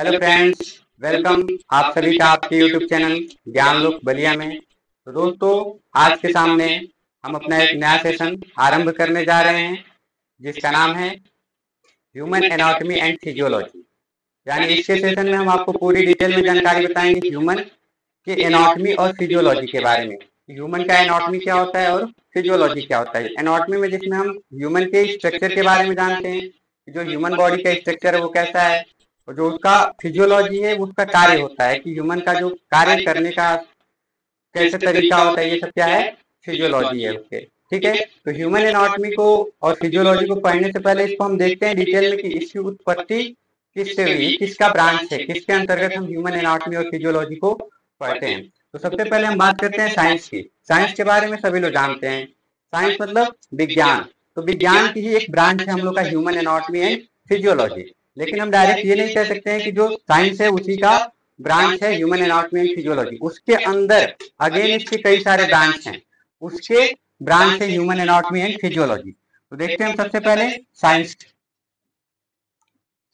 Hello friends, welcome आप सभी का आपके यूट्यूब चैनल ज्ञानलोक बलिया में। तो दोस्तों, आज के सामने हम अपना एक नया सेशन आरंभ करने जा रहे हैं जिसका नाम है ह्यूमन एनाटॉमी एंड फिजियोलॉजी। यानी इसके सेशन में हम आपको पूरी डिटेल में जानकारी बताएंगे ह्यूमन के एनाटॉमी और फिजियोलॉजी के बारे में। ह्यूमन का एनाटॉमी क्या होता है और फिजियोलॉजी क्या होता है। एनाटॉमी में जिसमें हम ह्यूमन के स्ट्रक्चर के बारे में जानते हैं, जो ह्यूमन बॉडी का स्ट्रक्चर है वो कैसा है, और जो उसका फिजियोलॉजी है उसका कार्य होता है कि ह्यूमन का जो कार्य करने का कैसे तरीका होता है, ये सब क्या है, फिजियोलॉजी है उसके। ठीक है, तो ह्यूमन एनाटॉमी को और फिजियोलॉजी को पढ़ने से पहले इसको हम देखते हैं डिटेल में कि इसकी उत्पत्ति किससे हुई, किसका ब्रांच है, किसके अंतर्गत हम ह्यूमन एनाटॉमी और फिजियोलॉजी को पढ़ते हैं। तो सबसे पहले हम बात करते हैं साइंस की। साइंस के बारे में सभी लोग जानते हैं, साइंस मतलब विज्ञान। तो विज्ञान की ही एक ब्रांच है हम लोग का ह्यूमन एनाटॉमी एंड फिजियोलॉजी। लेकिन हम डायरेक्ट ये नहीं कह सकते हैं कि जो साइंस है उसी का ब्रांच है ह्यूमन एनाटॉमी एंड फिजियोलॉजी। उसके अंदर अगेन इसके कई सारे ब्रांच हैं, उसके ब्रांच है ह्यूमन एनाटॉमी एंड फिजियोलॉजी। तो देखते हैं हम सबसे पहले साइंस।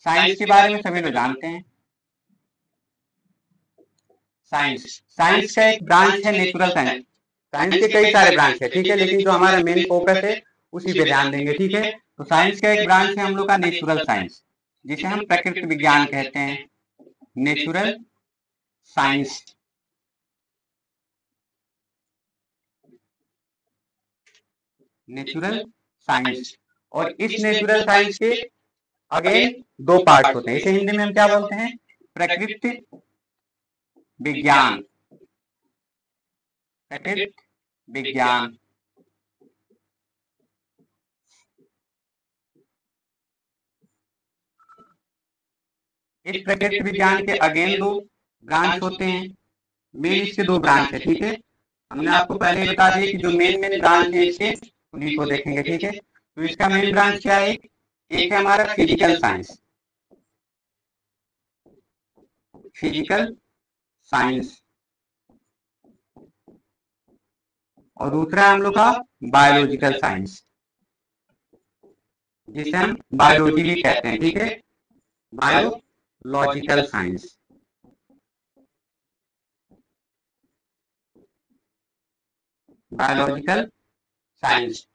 साइंस के बारे में सभी लोग जानते हैं। साइंस साइंस का एक ब्रांच है नेचुरल साइंस। साइंस के कई सारे ब्रांच है, ठीक है, लेकिन जो हमारा मेन फोकस है उसी पे ध्यान देंगे। ठीक है, तो साइंस का एक ब्रांच है हम लोग का नेचुरल साइंस, जिसे हम प्रकृति विज्ञान कहते हैं। Natural science. Natural science. और इस नेचुरल साइंस के अगेन दो पार्ट होते हैं। इसे हिंदी में हम क्या बोलते हैं, प्रकृति विज्ञान। प्रकृति विज्ञान। इस प्रकृति विज्ञान के अगेन दो ब्रांच होते हैं। मेन इसके दो ब्रांच है। ठीक है, हमने आपको पहले ही बता दिया कि जो मेन ब्रांच है इसके उन्हीं को देखेंगे। ठीक है, तो इसका मेन ब्रांच क्या है, एक है हमारा फिजिकल साइंस। Physical science. और दूसरा है हम लोग का बायोलॉजिकल साइंस, जिसे हम बायोलॉजी भी कहते हैं। ठीक है, बायोलॉजिकल साइंस। बायोलॉजिकल साइंस,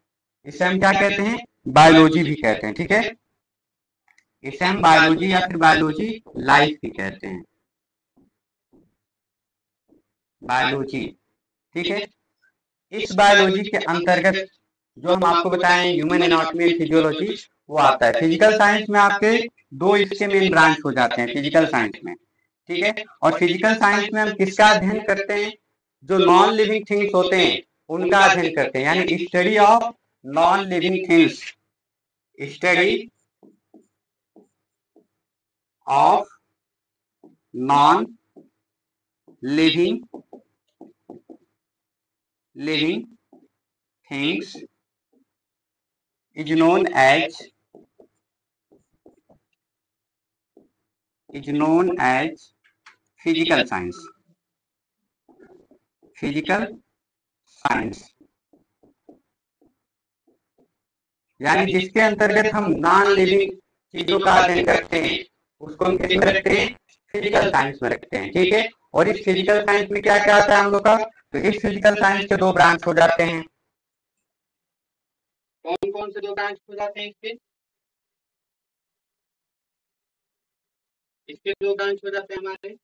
इसे हम क्या कहते हैं, बायोलॉजी भी कहते हैं। ठीक है, इसे हम बायोलॉजी या फिर बायोलॉजी लाइफ भी कहते हैं। बायोलॉजी। ठीक है, इस बायोलॉजी के अंतर्गत जो हम आपको बताएं ह्यूमन एनाटॉमी एंड फिजियोलॉजी वो आता है। फिजिकल साइंस में आपके दो इसके मेन ब्रांच हो जाते हैं फिजिकल साइंस में। ठीक है, और फिजिकल साइंस में हम किसका अध्ययन करते हैं, जो नॉन लिविंग थिंग्स होते हैं उनका अध्ययन करते हैं, यानी study of non living things. Study of non living things is known as physical science. Physical science, यानी जिसके अंतर्गत हम नॉन लिविंग चीजों का अध्ययन करते हैं उसको हम किस में रखते हैं, फिजिकल साइंस में रखते हैं। ठीक है, और इस फिजिकल साइंस में क्या क्या आता है हम लोग का, तो इस फिजिकल साइंस के दो ब्रांच हो जाते हैं। कौन कौन से दो ब्रांच हो जाते हैं इसके, इसके दो ब्रांच हो जाते हैं हमारे।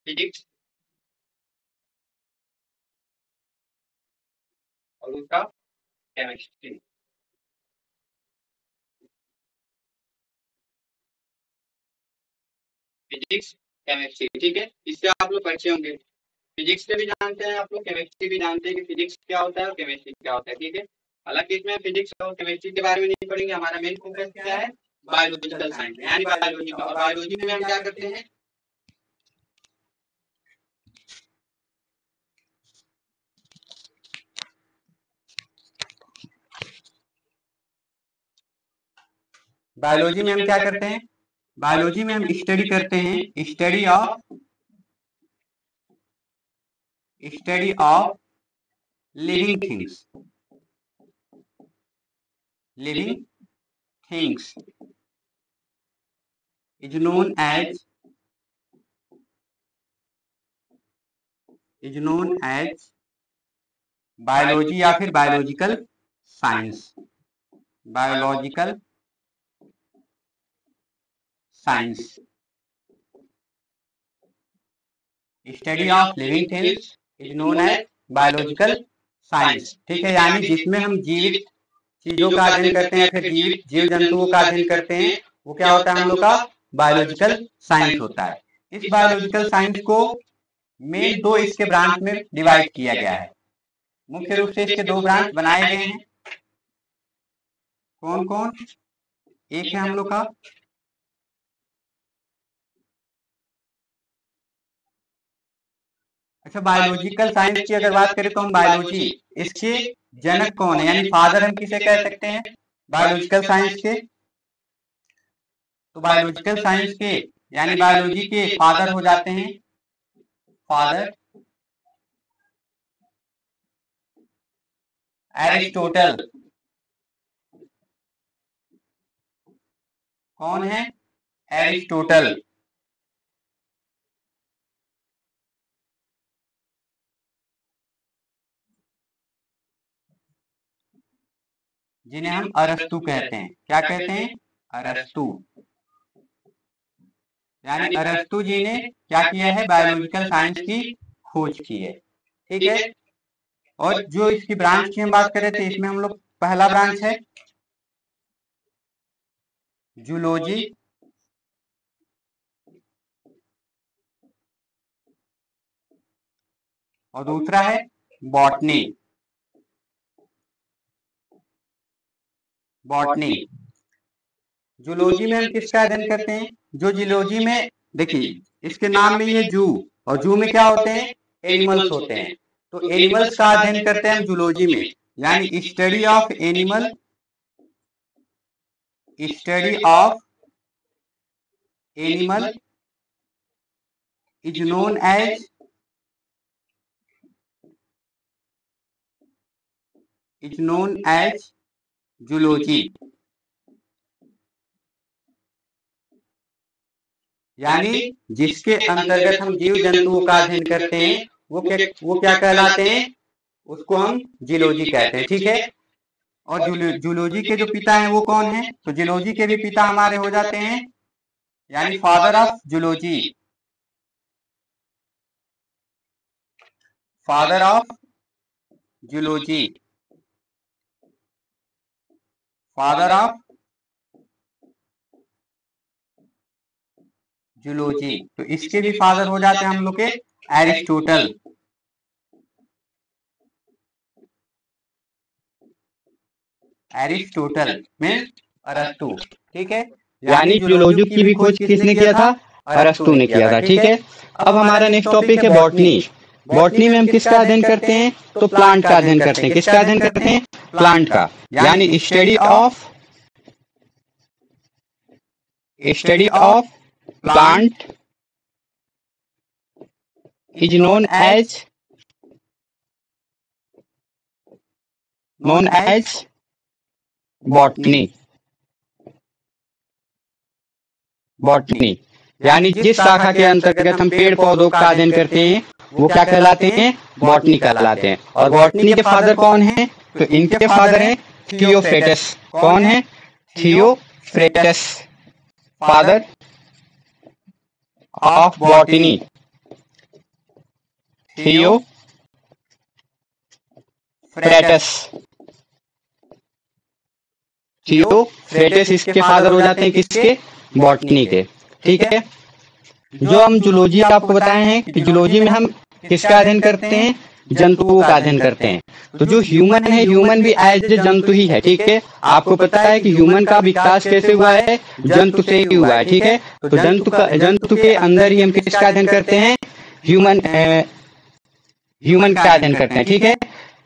फिजिक्स और उसका केमिस्ट्री। Physics chemistry. ठीक है, इससे आप लोग परिचय होंगे। फिजिक्स से भी जानते हैं आप लोग, केमिस्ट्री भी जानते हैं कि फिजिक्स क्या होता है और केमिस्ट्री क्या होता है। ठीक है, हालांकि इसमें फिजिक्स और केमिस्ट्री के बारे में नहीं पढ़ेंगे, हमारा मेन फोकस क्या है, बायोलॉजिकल साइंस में, यानी बायोलॉजी में। और बायोलॉजी में हम क्या करते हैं, बायोलॉजी में हम क्या करते हैं, बायोलॉजी में हम स्टडी करते हैं, study of living things, living things is known as biology या फिर biological science, biological science. Study of living things is known as biological science. ठीक है, यानी जिसमें हम जीवित चीजों का अध्ययन करते हैं, फिर जीवित जीव जंतुओं का अध्ययन करते हैं, वो क्या होता है हम लोग का बायोलॉजिकल साइंस होता है। इस बायोलॉजिकल साइंस को मेन दो इसके ब्रांच में डिवाइड किया गया है। मुख्य रूप से इसके दो ब्रांच बनाए गए हैं। कौन कौन? एक है हम लोग का अच्छा, बायोलॉजिकल साइंस की अगर बात करें तो हम बायोलॉजी, इसके जनक कौन है, यानी फादर हम किसे कह सकते हैं बायोलॉजिकल साइंस के? तो बायोलॉजिकल साइंस के यानी बायोलॉजी के फादर हो जाते हैं, फादर एरिस्टोटल। कौन है? एरिस्टोटल। जिन्हें हम अरस्तु कहते हैं। क्या कहते हैं? अरस्तु। यानी अरस्तु जी ने क्या किया है, बायोलॉजिकल साइंस की खोज की है। ठीक है, और जो इसकी ब्रांच की हम बात कर रहे थे, इसमें हम लोग पहला ब्रांच है जूलॉजी, और दूसरा है बॉटनी। बॉटनी जूलॉजी में हम किसका अध्ययन करते हैं? जो जूलॉजी में देखिए इसके नाम में ये जू, और जू में क्या होते हैं? एनिमल्स होते हैं। तो एनिमल्स का अध्ययन करते हैं हम जूलॉजी में, यानी study of animal, study of animal is known as zoology. यानी जिसके अंतर्गत हम जीव जंतुओं का अध्ययन करते हैं वो क्या कहलाते हैं? उसको हम जूलॉजी कहते हैं। ठीक है, और जूलॉजी के जो पिता हैं वो कौन है? तो जूलॉजी के भी पिता हमारे हो जाते हैं, यानी father of zoology, father of zoology, father of zoology. तो इसके भी फादर हो जाते हैं हम लोग के एरिस्टोटल। एरिस्टोटल में अरस्तु। ठीक है, यानी जूलॉजी की भी खोज किसने किया था? अरस्तु ने किया था। ठीक है, अब हमारा नेक्स्ट टॉपिक है बॉटनी। बॉटनी में हम किसका अध्ययन करते हैं? तो प्लांट का अध्ययन करते हैं। किसका अध्ययन करते हैं? प्लांट का, यानी study of plant is known as botany. Botany यानी जिस शाखा के अंतर्गत हम पेड़ पौधों का अध्ययन करते हैं वो क्या कहलाते हैं? बॉटनी कहलाते हैं। और बॉटनी के फादर कौन हैं? तो इनके फादर हैं थियोफ्रेटस। कौन है? थियोफ्रेटस, फादर ऑफ बॉटनी। थियोफ्रेटस इसके फादर हो जाते हैं किसके? बॉटनी के। ठीक है, जो हम जूलॉजी आपको बताए हैं कि जूलॉजी में हम किसका अध्ययन करते हैं? जंतुओं का अध्ययन करते हैं। तो जो ह्यूमन है, ह्यूमन भी एज ए जंतु ही है, ठीक है। आपको पता है कि ह्यूमन का विकास कैसे हुआ है, जंतु से ही हुआ है, ठीक है। तो जंतु के अंदर ही हम किसका अध्ययन करते हैं, ह्यूमन का अध्ययन करते हैं, ठीक है।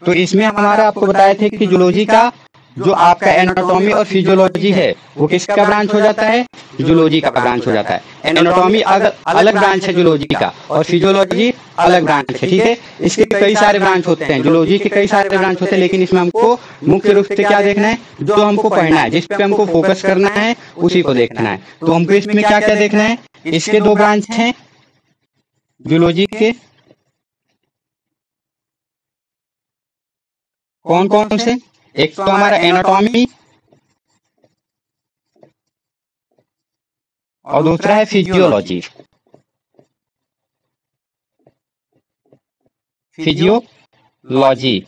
तो इसमें हमारा आपको बताए थे कि जूलॉजी का जो आपका एनाटॉमी और फिजियोलॉजी है वो किसका ब्रांच हो जाता है, जूलॉजी का ब्रांच हो जाता है। एनाटॉमी अलग ब्रांच है जूलॉजी का, और फिजियोलॉजी अलग ब्रांच है, ठीक है। इसके कई सारे ब्रांच होते हैं, जूलॉजी के कई सारे ब्रांच होते हैं, लेकिन इसमें हमको मुख्य रूप से क्या देखना है, जो हमको पढ़ना है, जिस पे हमको फोकस करना है उसी को देखना है। तो हमको इसमें क्या क्या देखना है, इसके दो ब्रांच हैं जूलॉजी के, कौन कौन से, एक तो हमारा एनाटॉमी और दूसरा है फिजियोलॉजी। फिजियोलॉजी,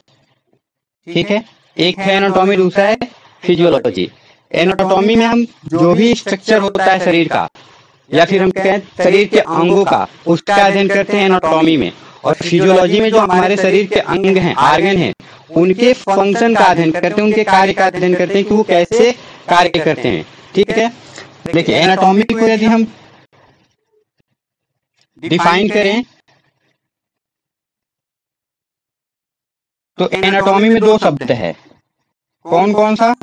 ठीक है। एक है एनाटॉमी, दूसरा है फिजियोलॉजी। एनाटॉमी में हम जो भी स्ट्रक्चर होता है शरीर का, या फिर हम कहें शरीर के अंगों का, उसका अध्ययन करते हैं एनाटॉमी में। और फिजियोलॉजी में जो हमारे शरीर के अंग हैं, आर्गन हैं, उनके फंक्शन का अध्ययन करते हैं, उनके कार्य का अध्ययन करते हैं कि वो कैसे कार्य करते हैं, ठीक है। देखिए एनाटॉमी को यदि हम डिफाइन करें तो एनाटॉमी में दो शब्द है, कौन कौन सा,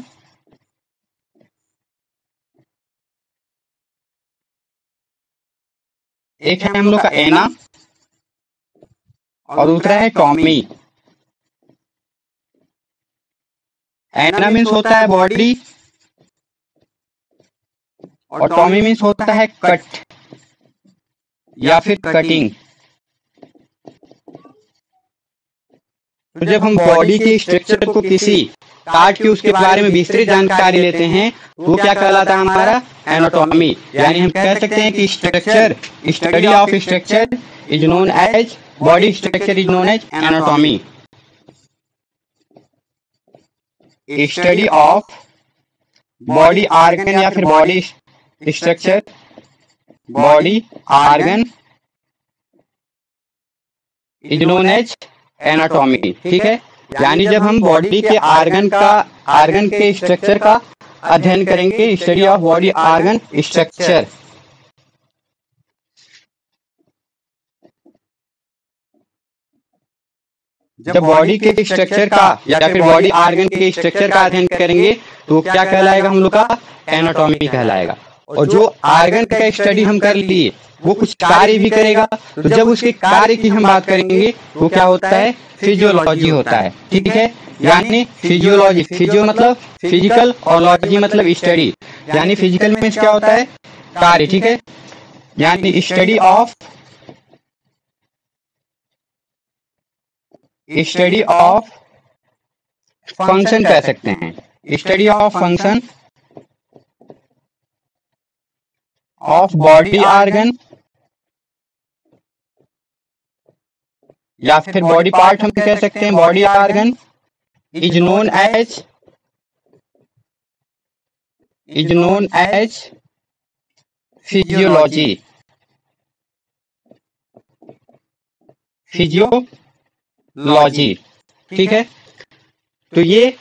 एक है हम लोग का एना और दूसरा है टॉमी। एना मीन्स होता है बॉडी और टॉमी मीन्स होता है कट या फिर कटिंग। तो जब हम बॉडी के स्ट्रक्चर को किसी काट के उसके बारे में विस्तृत जानकारी लेते हैं तो वो क्या कहलाता है, हमारा एनाटॉमी। यानी हम कह सकते हैं कि structure, study of structure is known as body, structure is known as anatomy. Study of body organ या फिर body structure, body organ is known as anatomy, ठीक है। यानी जब हम बॉडी के आर्गन के स्ट्रक्चर का अध्ययन करेंगे, study of body organ structure, जब बॉडी के स्ट्रक्चर का या फिर बॉडी आर्गन के स्ट्रक्चर का अध्ययन करेंगे तो क्या कहलाएगा, हम लोग का एनाटॉमी कहलाएगा। और जो आर्गन का स्टडी हम कर लिए वो कुछ कार्य भी करेगा, तो जब उसके कार्य की हम बात करेंगे वो क्या होता है, फिजियोलॉजी होता है, ठीक है। यानी फिजियोलॉजी, फिजियो मतलब फिजिकल और लॉजी मतलब स्टडी, यानी फिजिकल में क्या होता है, कार्य, ठीक है। यानी स्टडी ऑफ फंक्शन कह सकते हैं, study of function of body organ या फिर बॉडी पार्ट हम कह सकते हैं, body organ is known as physiology, ठीक है। तो ये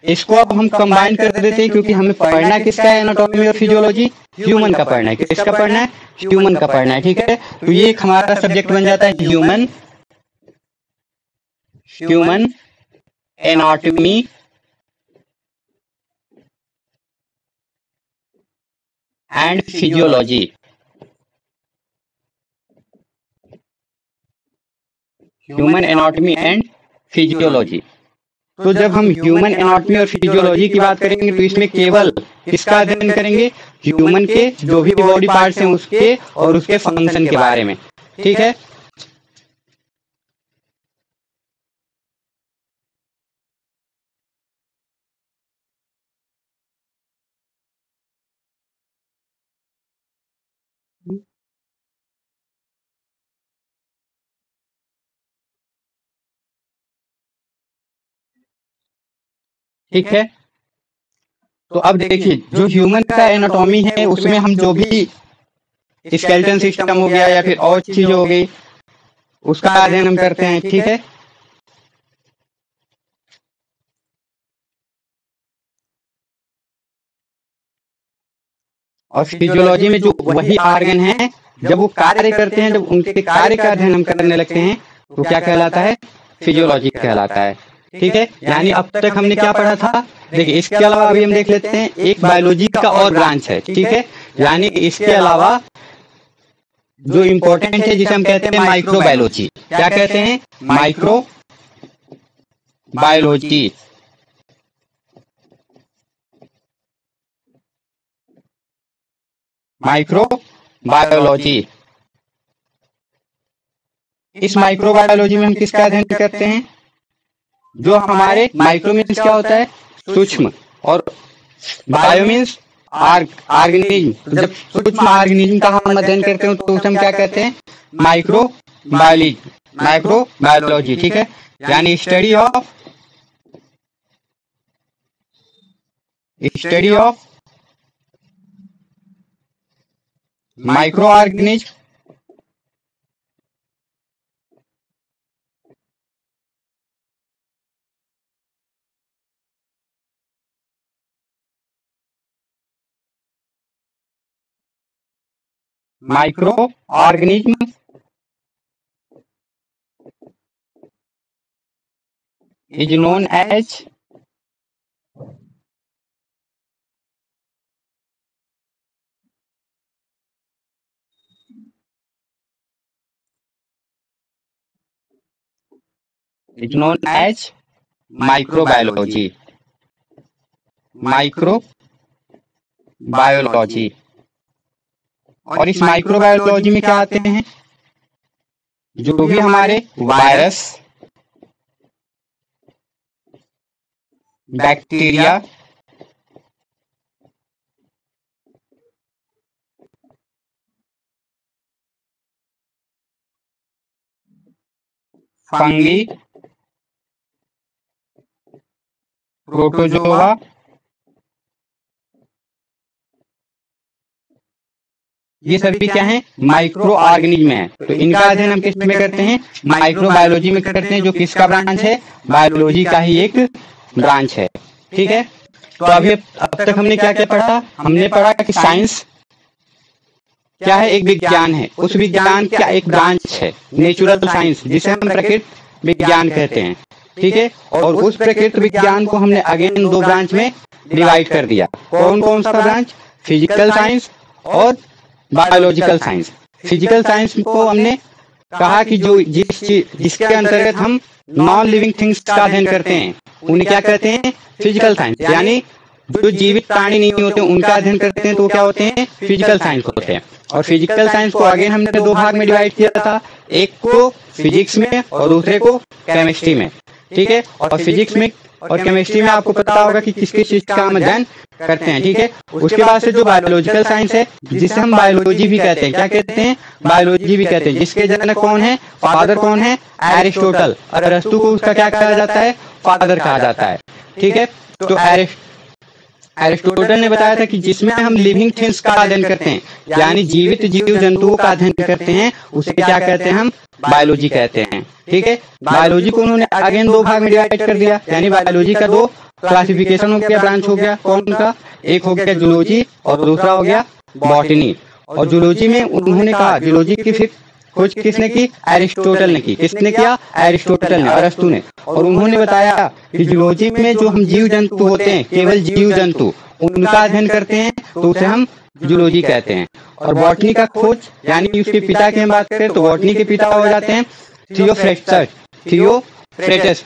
इसको अब हम कंबाइन कर देते हैं, क्योंकि हमें पढ़ना किसका है, एनाटॉमी और फिजियोलॉजी, ह्यूमन का पढ़ना है। किसका पढ़ना है, ह्यूमन का पढ़ना है, ठीक है। तो ये हमारा सब्जेक्ट बन जाता है human anatomy and physiology. Human anatomy and physiology. तो जब हम ह्यूमन एनाटॉमी और फिजियोलॉजी की बात करेंगे तो इसमें केवल किसका अध्ययन करेंगे, ह्यूमन के जो भी बॉडी पार्ट्स हैं उसके और उसके फंक्शन के बारे में, ठीक है। ठीक है। तो अब देखिए जो ह्यूमन का एनाटॉमी है उसमें हम जो भी स्केलेटन सिस्टम हो गया या फिर और चीज हो गई उसका अध्ययन हम करते हैं, ठीक है। और फिजियोलॉजी में जो वही ऑर्गन है जब वो कार्य करते हैं, जब उनके कार्य का अध्ययन हम करने लगते हैं तो क्या कहलाता है? फिजियोलॉजी कहलाता है। ठीक है, यानी अब तक हमने क्या पढ़ा था? देखिए, इसके अलावा अभी हम देख लेते हैं एक बायोलॉजी का और ब्रांच है। ठीक है, यानी इसके अलावा जो इम्पोर्टेंट है जिसे हम कहते हैं माइक्रोबायोलॉजी। क्या कहते हैं? माइक्रोबायोलॉजी। माइक्रोबायोलॉजी, इस माइक्रोबायोलॉजी में हम किसका अध्ययन करते हैं? जो हमारे माइक्रो मीन्स क्या होता है? सूक्ष्म, और बायो मीन्स ऑर्गेनिज्म। जब सूक्ष्म ऑर्गेनिज्म का हम अध्ययन करते हैं तो उसे हम क्या कहते हैं? माइक्रोबायोलॉजी। ठीक है, यानी study of micro organism is known as microbiology. Microbiology, और इस माइक्रोबायोलॉजी में क्या आते हैं? जो भी हमारे वायरस, बैक्टीरिया, फंगी, प्रोटोजोआ, ये सभी क्या है? माइक्रो ऑर्गेनिज्म है। तो इनका अध्ययन हम किस में करते हैं? माइक्रोबायोलॉजी में करते हैं, जो किसका ब्रांच है? बायोलॉजी का ही एक ब्रांच है। ठीक है, तो अभी अब तक हमने क्या क्या पढ़ा? हमने पढ़ा कि साइंस क्या है? एक विज्ञान है। उस विज्ञान का एक ब्रांच है नेचुरल साइंस, जिसे हम प्रकृति विज्ञान कहते हैं। ठीक है, और उस प्रकृति विज्ञान को हमने अगेन दो ब्रांच में डिवाइड कर दिया। कौन कौन सा ब्रांच? फिजिकल साइंस और बायोलॉजिकल साइंस। फिजिकल साइंस को हमने कहा कि जो जिसके अंतर्गत हम नॉन लिविंग थिंग्स का अध्ययन करते हैं उन्हें क्या कहते हैं? Physical science. यानी जो जीवित प्राणी नहीं होते उनका अध्ययन करते हैं तो क्या होते हैं? फिजिकल साइंस होते हैं। और फिजिकल साइंस को अगेन हमने दो भाग में डिवाइड किया था, एक को फिजिक्स में और दूसरे को केमिस्ट्री में। ठीक है, और फिजिक्स में और केमिस्ट्री में आपको पता होगा कि किस किस चीज का हम अध्ययन करते हैं। ठीक है, उसके बाद से जो बायोलॉजिकल साइंस है, जिसे हम बायोलॉजी भी कहते हैं। क्या कहते हैं? बायोलॉजी भी कहते हैं। जिसके जनक कौन है? फादर कौन है? एरिस्टोटल। और अरस्तु को उसका क्या कहा जाता है? फादर कहा जाता है। ठीक है, तो एरिस्टोटल ने बताया था कि जिसमें हम लिविंग थिंग्स का अध्ययन करते हैं, यानी जीवित जीव जंतुओं का अध्ययन करते हैं, उसे क्या कहते हैं? हम बायोलॉजी कहते हैं। ठीक है, बायोलॉजी को उन्होंने अगेन दो भाग में डिवाइड कर दिया, यानी बायोलॉजी का दो क्लासिफिकेशन हो गया, ब्रांच हो गया। कौन का? एक हो गया जूलॉजी और दूसरा हो गया बॉटनी। और जूलॉजी में उन्होंने कहा, जूलॉजी की फिर खोज किसने की? एरिस्टोटल ने की। किसने किया? एरिस्टोटल ने, अरस्तु ने। और उन्होंने बताया कि जूलॉजी में जो हम जीव जंतु होते हैं, केवल जीव जंतु, उनका अध्ययन करते हैं तो उसे हम जूलॉजी कहते हैं। और बॉटनी का खोज, यानी उसके पिता की हम बात करें तो बॉटनी के पिता हो जाते हैं थियोफ्रेस्टस।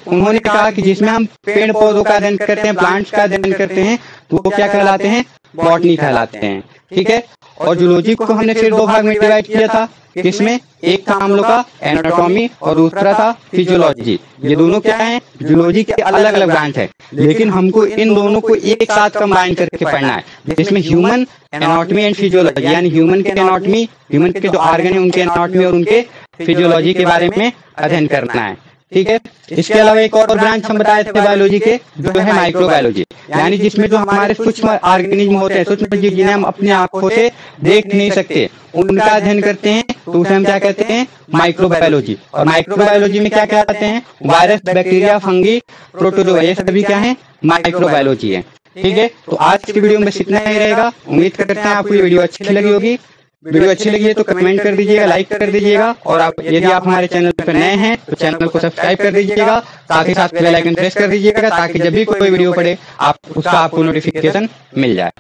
उन्होंने कहा कि जिसमें हम पेड़ पौधों का अध्ययन करते हैं, प्लांट्स का अध्ययन करते हैं, तो वो क्या कहलाते हैं? बॉटनी कहलाते हैं। ठीक है, और जूलॉजी को हमने फिर दो भाग में डिवाइड किया था। किसमें? एक था हम लोग का एनाटॉमी और दूसरा था फिजियोलॉजी। ये दोनों क्या हैं? जूलॉजी के अलग अलग ब्रांच है, लेकिन हमको इन दोनों को एक साथ कंबाइन करके पढ़ना है, जिसमें ह्यूमन एनाटॉमी एंड फिजियोलॉजी, यानी ह्यूमन के एनाटॉमी, ह्यूमन के जो ऑर्गन है उनके एनाटॉमी और उनके फिजियोलॉजी के बारे में अध्ययन करना है। ठीक है, इसके अलावा एक और ब्रांच हम बताए थे बायोलॉजी के, जो है माइक्रोबायोलॉजी, यानी जिसमें जो हमारे सूक्ष्म ऑर्गेनिज्म होते हैं, सूक्ष्म जीव जिन्हें हम अपनी आंखों से देख नहीं सकते, उनका अध्ययन करते हैं तो उसे हम क्या कहते हैं? माइक्रोबायोलॉजी। और माइक्रोबायोलॉजी में क्या क्या आते हैं? वायरस, बैक्टीरिया, फंगी, प्रोटोजोआ, ये सभी क्या है? माइक्रोबायोलॉजी है। ठीक है, तो आज की वीडियो में बस इतना ही रहेगा। उम्मीद करते हैं आपको ये वीडियो अच्छी लगी होगी। वीडियो अच्छी लगी है तो कमेंट कर दीजिएगा, लाइक कर दीजिएगा, और आप यदि आप हमारे चैनल पर नए हैं तो चैनल को सब्सक्राइब कर दीजिएगा, साथ ही साथ बेल आइकन प्रेस कर दीजिएगा ताकि जब भी कोई वीडियो पड़े उसका आपको नोटिफिकेशन मिल जाए।